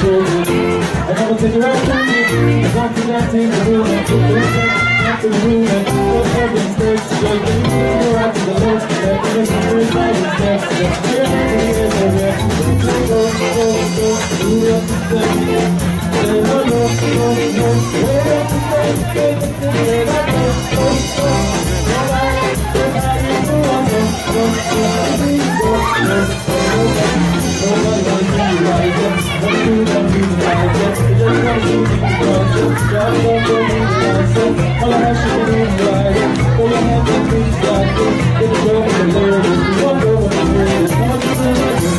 never take you out to me. I want to dance in the room and put the dance in the room and put every stage. Just bring me right to the low. Let me listen to it by the steps. Let's get it in the air. Go, do up the steps. Say no, no, no, no. Way up the steps. Say no, no, no, no. Nobody do I know. Nobody like you like it. Don't do like it. Just don't do like it. Just don't do like it. All I have to do is like it. All I have to do is like it. Get the girl in the lyrics. You won't go with the lyrics. I want to do like it. I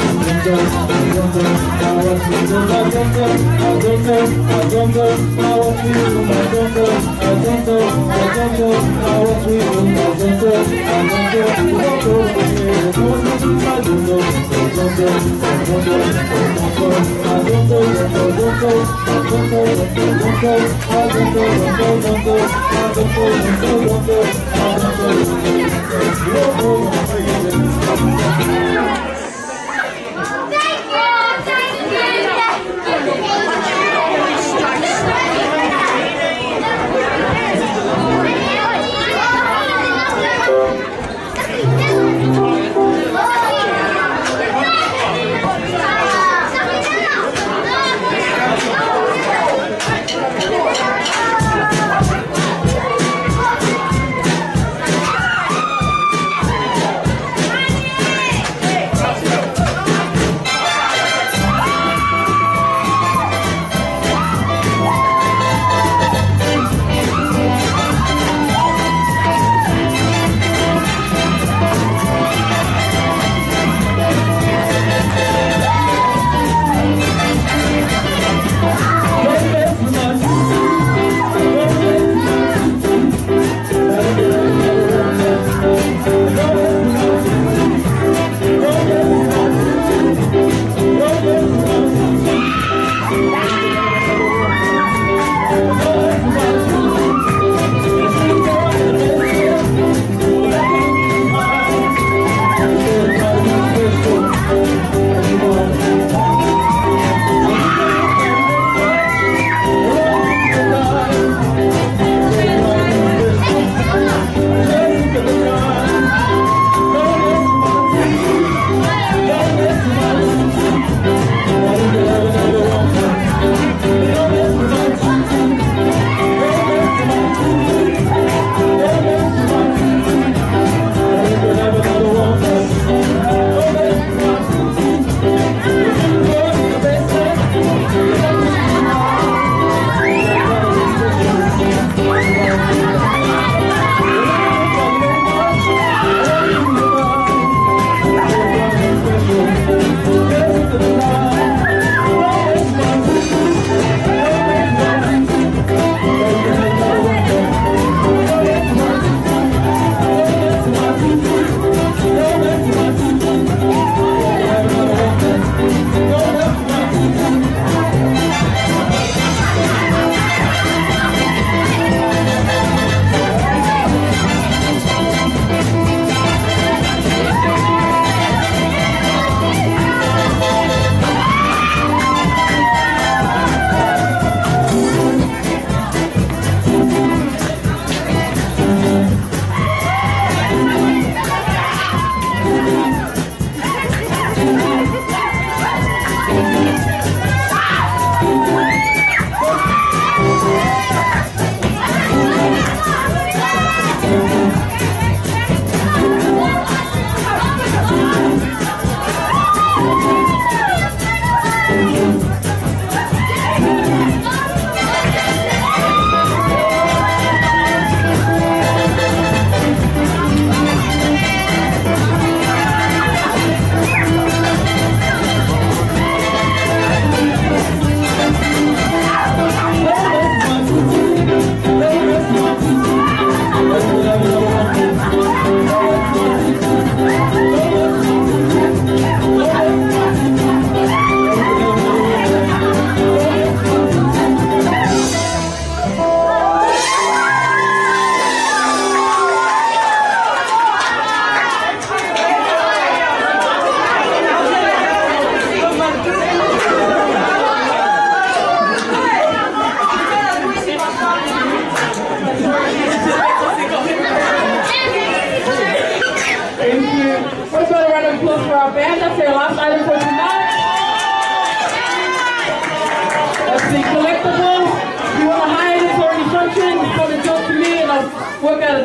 want to do like it. I don't know. I want to do I don't know. I don't know. I want to do I don't know. You won't go with the lyrics. I want to do I don't know.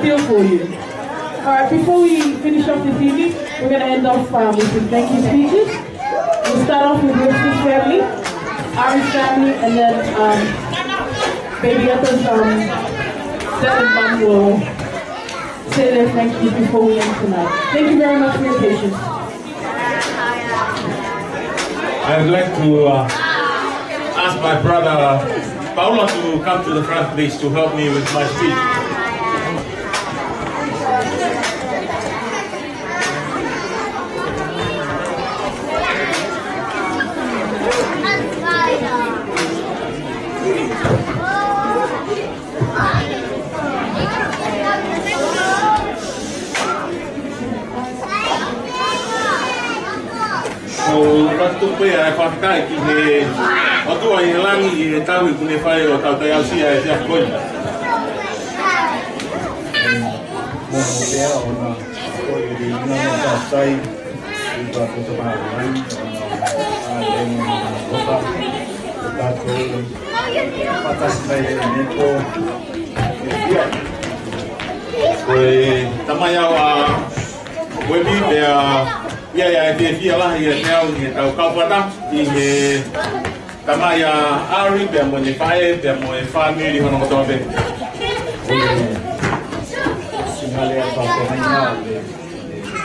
deal for you. Alright, before we finish off this evening, we're going to end off with some thank you speeches. We'll start off with Winston's family, Ari's family, and then Baby Etta's dad and mom will say their thank you before we end tonight. Thank you very much for your patience. I'd like to ask my brother Paolo to come to the front, please, to help me with my speech. Waktu tu ya fakta kini waktu yang lagi dia tahu punya file atau tahu sia dia pun. Tamaya webi dia ya dia lah ya tahu kau pada ini tamaya Ari dia mau nyepai dia mau family mana kau tahu be Sinale apa sebenarnya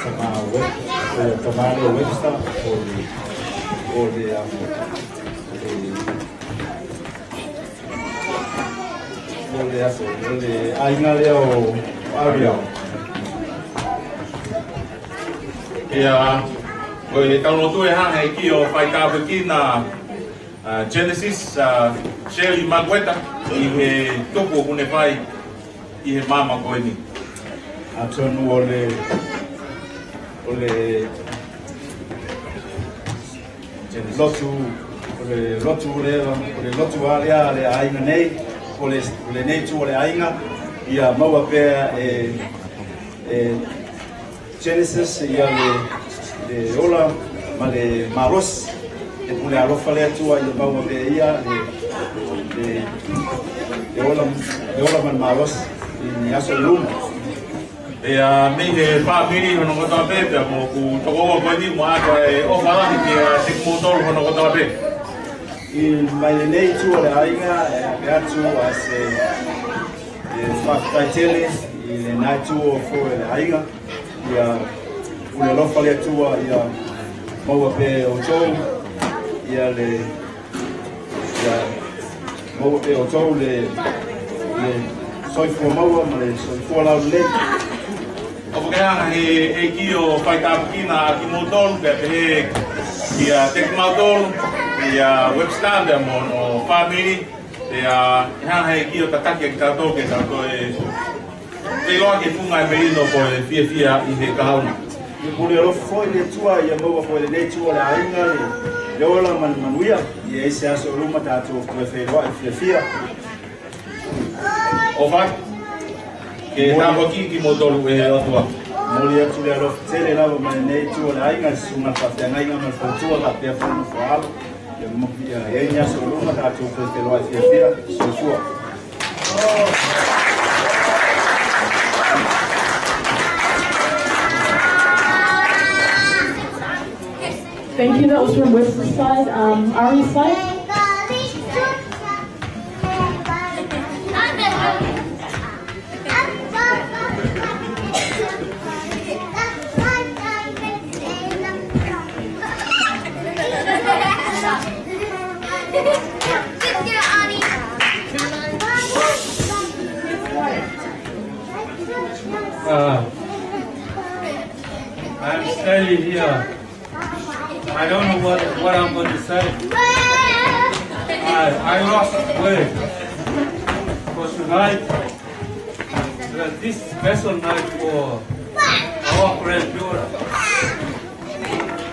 sama web start ya, kalau tu yang hai kio faika begina Genesis Shirley Makueta ihe topo kune fai ihe mama ko ini. Atonu ole lotu area le ainga nei ole nei tu ole ainga ia maua pe Genesis ia le ola ma le maros e pule alofa le atua ia maua pe ia le ola man maros ni aso luma. Ya, ni de family hono ko tabe pe mo ku toko ko ni mo aka o fala ni te motor hono ko tabe. I mai nei tu ole ainga e atu ase faktaitele i le nai tu o fo le ainga ia ule lofa le atua ia maua pe o tou ia maua pe o tou le soifua maua ma le soifua lau le Opo kaya e kio faika kina ki motor pe ia tek motor ia webstar de mo family ia he kio tataki ki tato ke tato e lo ke funga e no po fia i he kauna. I pule lo foi le tua ia maua foi le tua le ainga le ola manuia ia ese aso luma tato ko fe lo fia O vai que tava aqui que motor o tua. Moli atu le alo tele lava ma nei tua le ainga suna pa ngai ngama fa tua la pe fa no fa ia mo ia nya so luma tato ko fe lo fia so. Thank you. That was from West's side. Ari's side. I'm standing here. I don't know what I'm going to say. I lost weight. For tonight, this special night for our granddaughter.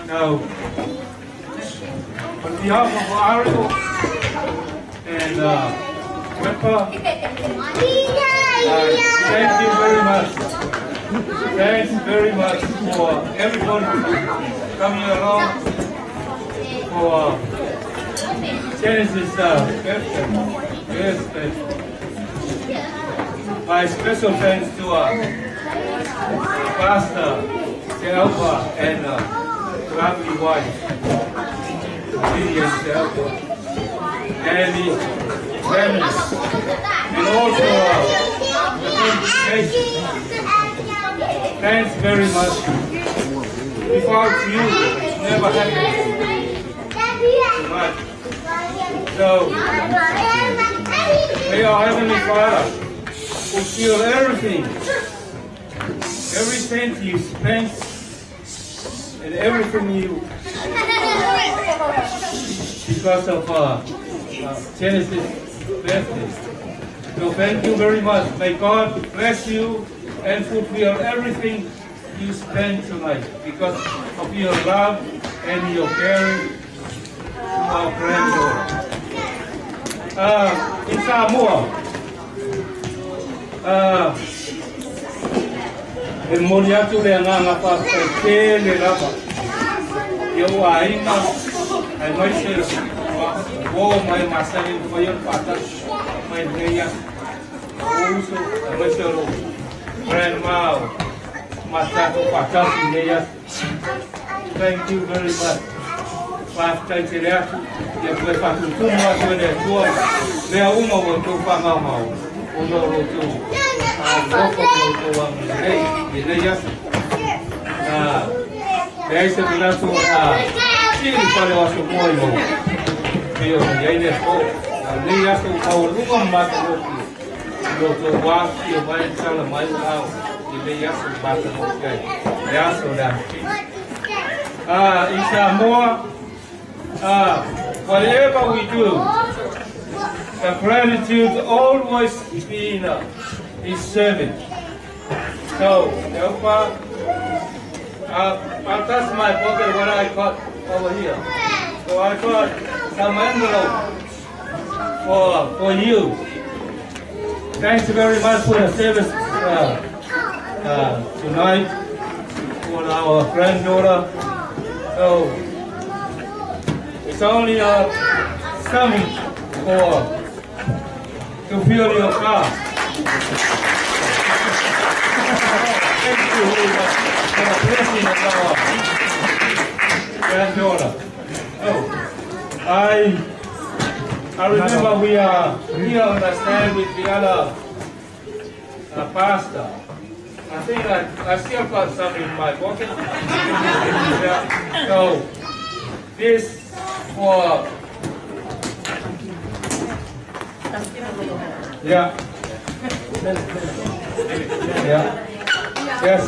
Now, on behalf of Ario and Grandpa, thank you very much. Thanks very much for everyone coming along for Genesis birthday. My special thanks to Pastor Selva and lovely wife, Vivian Selva, and the family, and also the congregation. Thanks very much. Without you, it's never happened. Much. So, may our Heavenly Father fulfill everything, every cent you spent, and everything you, because of Genesis' birthday. So thank you very much. May God bless you and fulfill everything you spend tonight because of your love and your caring to our granddaughter. In Samoa, el moriatu le nganga pa te le lava. Yo aina ai mai se o mai masai ko yo patas mai neya. Uso mai se ro. Grandma Masato patas neya. Thank you very much. Pastor Chiriaku, ya fue para tu turno de tu de uno o tu para mau uno o tu loco tu rey y de ellas de ahí se mira tu sí para los muy yo ya hay de todo de ellas tu paulo más lo tu va y va a entrar la más y de ellas tu pasa lo que ya soda in Samoa. Whatever we do, the gratitude always be is serving. So, therefore, I'll touch my pocket what I got over here. So I got some envelope for you. Thanks very much for the service tonight for our granddaughter. So, it's only something to fill your car. Thank you very much for the blessing of our granddaughter. Oh, I remember we are here on the stand with the other pastor. I think I still got something in my pocket. Yeah. So this for yeah. Yes,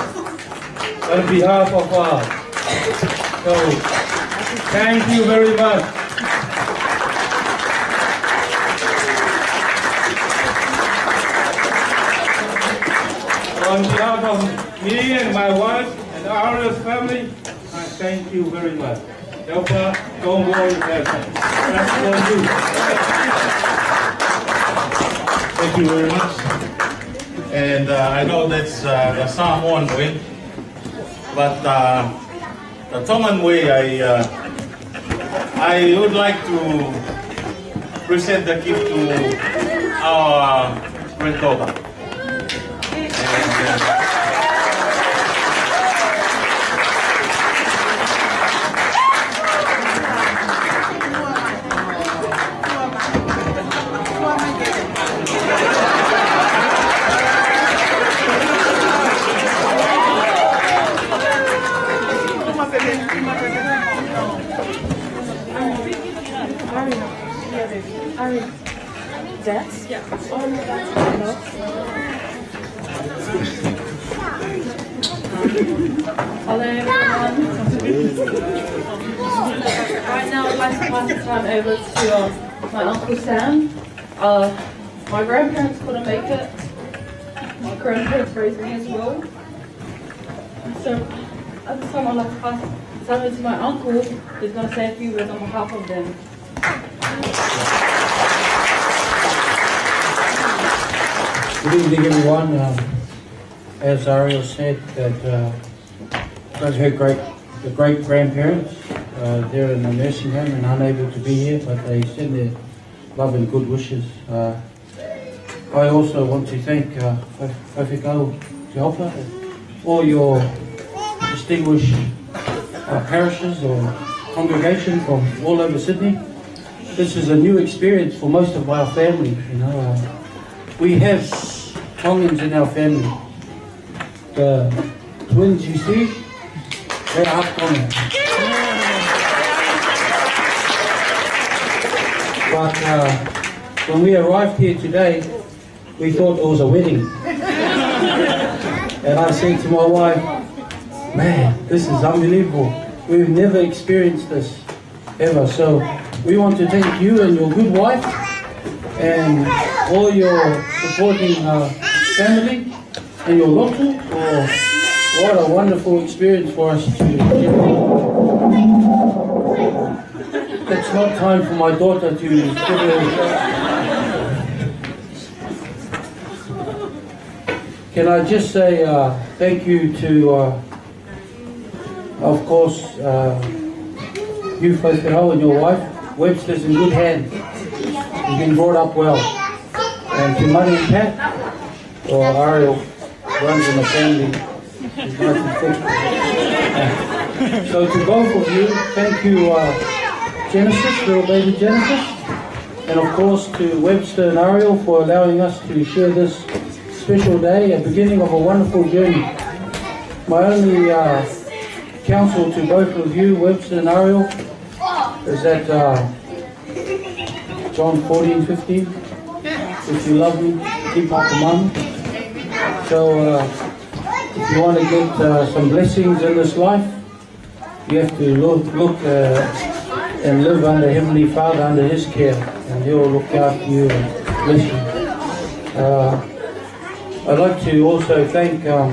on behalf of so thank you very much. On behalf of me and my wife and our family, I thank you very much. Therefore, don't worry about that. That's for you. Thank you very much. And I know that's the Samoan way, but the Tongan way, I would like to present the gift to our granddaughter. That's? Yeah. Hello everyone. Right now I'd like to pass the time over to my Uncle Sam. My grandparents couldn't make it. My grandparents raised me as well. So at this time I'd like to pass the time over to my uncle who's going to say a few words on behalf of them. Good evening, everyone. As Ariel said, that her great grandparents, they're in a nursing home and unable to be here, but they send their love and good wishes I also want to thank Whawhikau Te Opa, all your distinguished parishes or congregation from all over Sydney. This is a new experience for most of our family. We have Tongans in our family. The twins you see, they are Tongans. But when we arrived here today, we thought it was a wedding. And I said to my wife, man, this is unbelievable. We've never experienced this, ever. So we want to thank you and your good wife and all your supporting family and your local for what a wonderful experience for us to do. It's not time for my daughter to give her. Can I just say thank you to, of course, you Whawhikau and your wife. Webster's in good hands. He's been brought up well. And to Muddy and Pat, or Ariel, runs in the family. He's nice and thick. So to both of you, thank you, Genesis, little baby Genesis, and of course to Webster and Ariel for allowing us to share this special day, a beginning of a wonderful journey. My only counsel to both of you, Webster and Ariel, is that John 14:15, if you love me, keep my commandments. So if you want to get some blessings in this life, you have to look and live under Heavenly Father, under His care, and He will look after you and bless you. I'd like to also thank the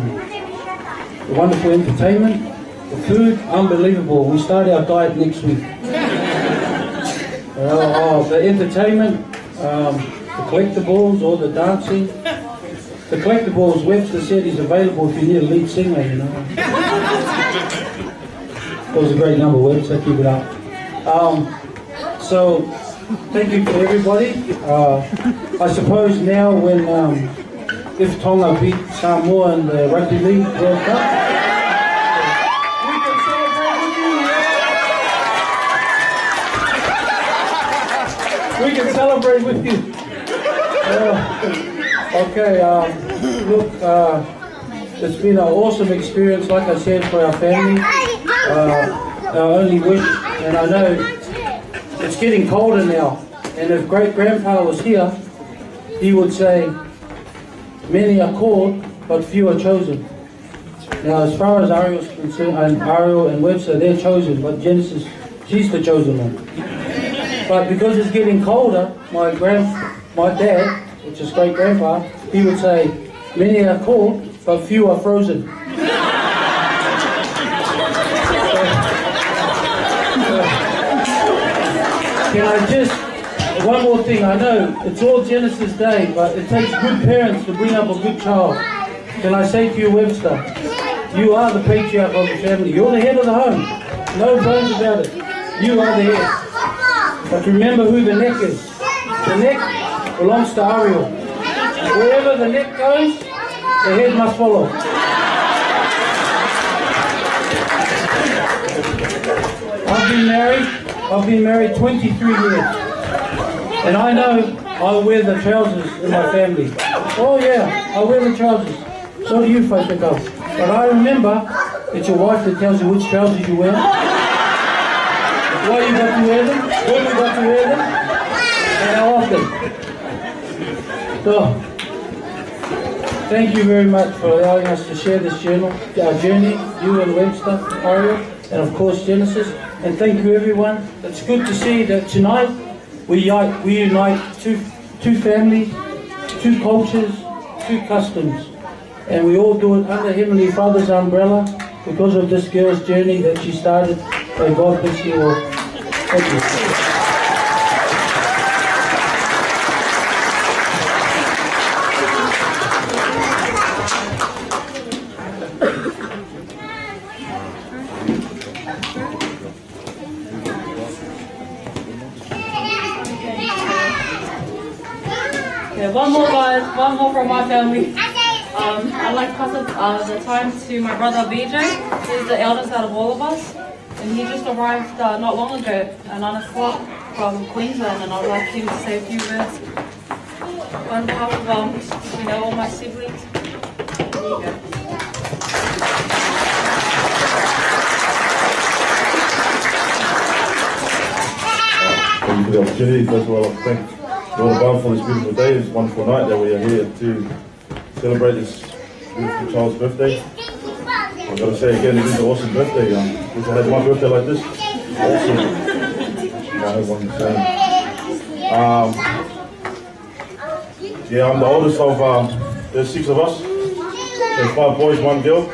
wonderful entertainment, the food, unbelievable. We start our diet next week. The entertainment, the collectibles, all the dancing. The collectibles, Webster said he's available if you need a lead singer, That was a great number, Webster, keep it up. So, thank you to everybody. I suppose now when, if Tonga beat Samoa in the Rugby League World Cup, we can celebrate with you. Okay, look, it's been an awesome experience, like I said, for our family. Our only wish, and I know it's getting colder now, and if great-grandpa was here, he would say, many are called, but few are chosen. Now, as far as Ariel's concerned, and Ariel and Webster, they're chosen, but Genesis, she's the chosen one. But because it's getting colder, my dad, which is great-grandpa, he would say, many are called, but few are frozen. Can I just, one more thing, I know it's all Genesis Day, but it takes good parents to bring up a good child. Can I say to you, Webster, you are the patriarch of the family. You're the head of the home. No bones about it. You are the head. But remember who the neck is. The neck belongs to Ariel. Wherever the neck goes, the head must follow. I've been married 23 years. And I know I wear the trousers in my family. Oh yeah, I wear the trousers. So do you, Whawhikau. But I remember it's your wife that tells you which trousers you wear. Why you got to wear them, when you got to wear them, and how often. So, thank you very much for allowing us to share this journey, you and Webster, Ariel, and of course Genesis. And thank you everyone. It's good to see that tonight we unite two families, two cultures, two customs. And we all do it under Heavenly Father's umbrella because of this girl's journey that she started. May God bless you all. Thank you. Okay, one more guys, one more from my family. I'd like to pass the time to my brother BJ. He's the eldest out of all of us. And he just arrived not long ago at 9 o'clock from Queensland, and I'd like him to say a few words on behalf of all my siblings. There you go. Thank you for the opportunity. First of all, I thank Lord above for this beautiful day, this wonderful night that we are here to celebrate this beautiful child's birthday. I've got to say again, it is an awesome birthday. Wish I had my birthday like this. Awesome. I have one the same. Yeah, I'm the oldest of, there's 6 of us. There's 5 boys, 1 girl.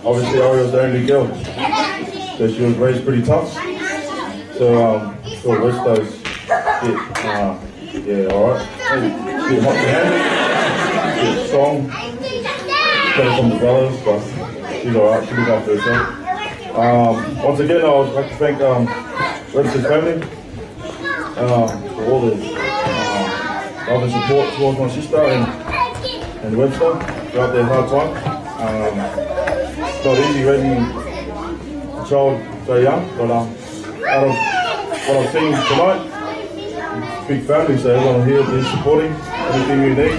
Obviously, Ariel's the only girl. So she was raised pretty tough. So, the rest of those, yeah, alright. Bit hot to handle, bit strong. Better from the brothers, but she's alright, she looks after herself. Once again, I would like to thank Webster's family for all the love and support towards my sister and Webster throughout their hard time. It's not easy raising a child so young, but out of what I've seen tonight, big family, so everyone here is supporting everything we need,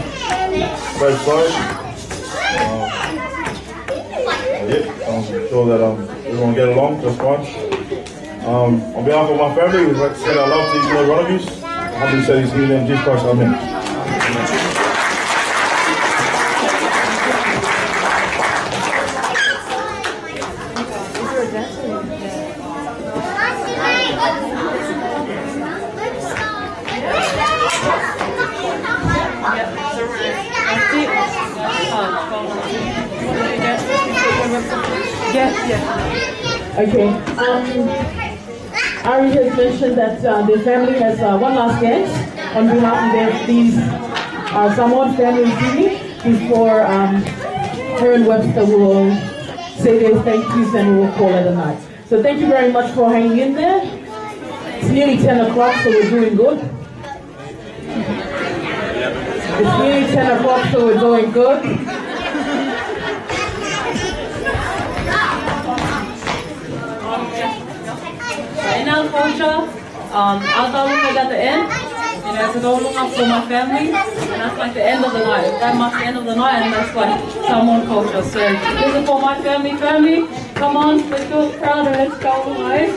both sides. I'm sure that everyone get along just fine. On behalf of my family, we'd like to send our love to each and every one of you. I humbly say this in the name of Jesus Christ, amen. Okay. Ari has mentioned that their family has one last dance on behalf of these Samoan family this evening before her and Webster will say their thank yous and we'll call it a night. So thank you very much for hanging in there. It's nearly 10 o'clock, so we're doing good. It's nearly 10 o'clock, so we're doing good. In our culture, I'll look at the end, to go look up for my family, and that's like the end of the night. That marks the end of the night, and that's like Samoan culture. So this is for my family. Come on, let's go proud and let's go away.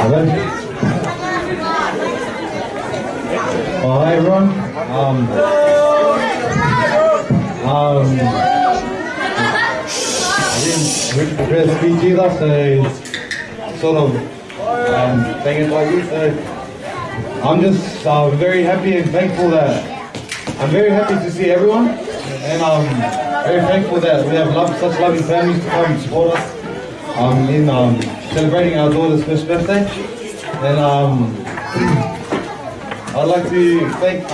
Hello. Oh, hi everyone. I didn't prepare to speak either, so sort of thinking like you. So I'm just very happy and thankful I'm very happy to see everyone, and I'm very thankful that we have such loving families to come and support us in celebrating our daughter's first birthday. And I'd like to thank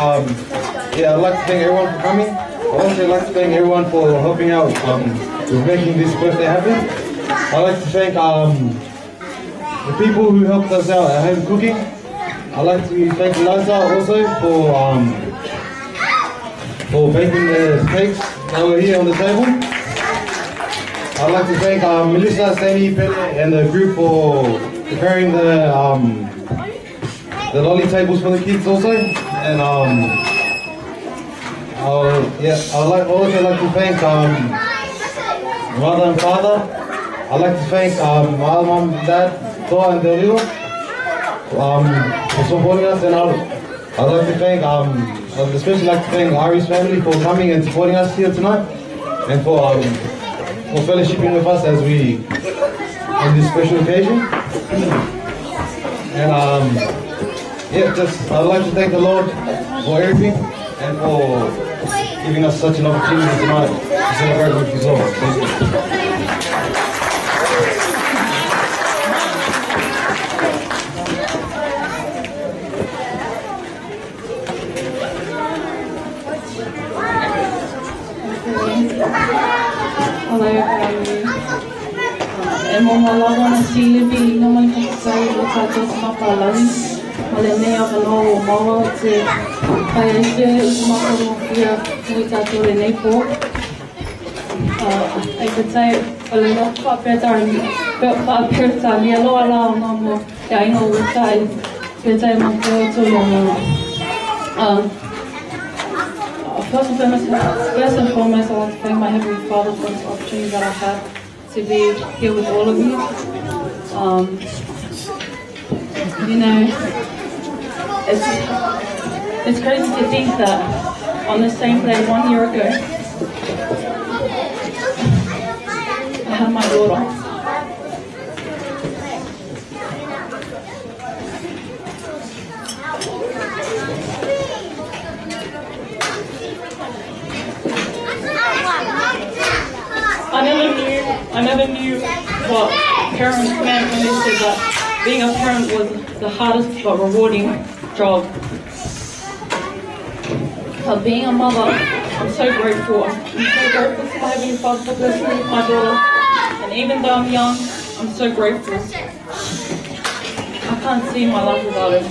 everyone for coming. I'd also like to thank everyone for helping out with making this birthday happen. I'd like to thank the people who helped us out at home cooking. I'd like to thank Liza also for baking the cakes that were here on the table. I'd like to thank Melissa, Sammy, Pele, and the group for preparing the lolly tables for the kids also. And I'd also like to thank mother and father. I'd like to thank my mom, dad, Toa and Delio for supporting us, and I'd like to thank I'd especially like to thank Ari's family for coming and supporting us here tonight, and for fellowshipping with us as we on this special occasion. And I'd like to thank the Lord for everything and for giving us such an opportunity tonight to celebrate with His Lord. Thank you. Hello, e mamalawa na silipi na mai kakasai o tātou mapalani. Male mea wano o maua te pai ake i makaru kia i tātou le nei pō. Ai katai, ole na whapeta ni aloa la o ngā mo te ainga o tai. Petai ma te o tō ngā. First and foremost, I want to thank my Heavenly Father for this opportunity that I have to be here with all of you. You know, it's crazy to think that on the same day 1 year ago, I had my daughter. I never knew what parents meant when they said that being a parent was the hardest but rewarding job. But being a mother, I'm so grateful. I'm so grateful to my Heavenly Father for blessing me with my daughter. And even though I'm young, I'm so grateful. I can't see my life without him.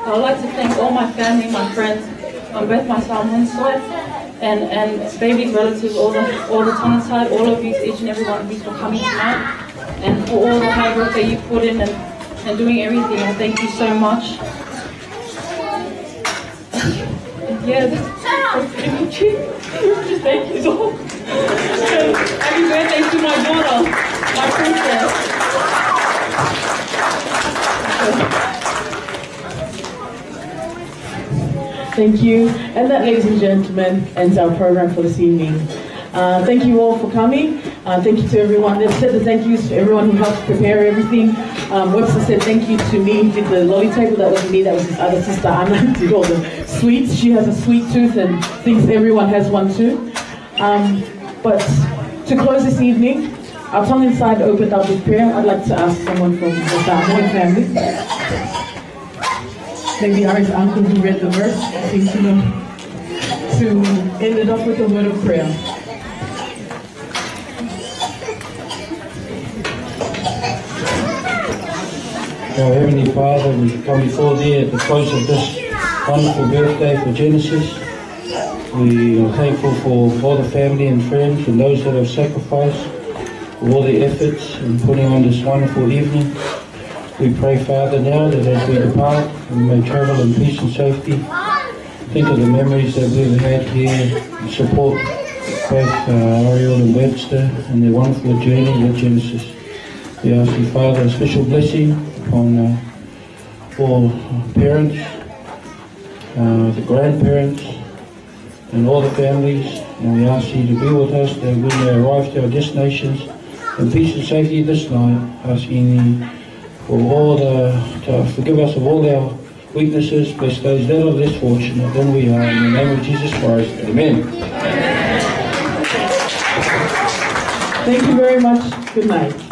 I'd like to thank all my family, my friends, on both my son's side, and baby's relatives, all the Tana side, all of you, each and every one of you for coming tonight, and for all the hard work that you put in and doing everything. I thank you so much. Yeah, that's pretty much it. Just thank you all. Happy birthday to my daughter, my princess. Thank you. And that, ladies and gentlemen, ends our program for this evening. Thank you all for coming. Thank you to everyone. Let's say the thank yous to everyone who helped prepare everything. Webster said thank you to me who did the lolly table. That wasn't me, that was his other sister Anna who did all the sweets. She has a sweet tooth and thinks everyone has one too. But to close this evening, our tongue inside opened up with prayer. I'd like to ask someone from the Samoan family. Maybe Ari's uncle who read the verse, to end it off with a word of prayer. Our Heavenly Father, we come before Thee at the close of this wonderful birthday for Genesis. We are thankful for all the family and friends and those that have sacrificed, for all the efforts in putting on this wonderful evening. We pray, Father, now that as we depart, we may travel in peace and safety. Think of the memories that we've had here and support both Ariel and Webster and their wonderful journey with Genesis. We ask you, Father, a special blessing upon all parents, the grandparents, and all the families. And we ask you to be with us that we may arrive to our destinations in peace and safety this night, asking you for to forgive us of all our weaknesses, bless those that are less fortunate than we are, in the name of Jesus Christ. Amen. Thank you very much. Good night.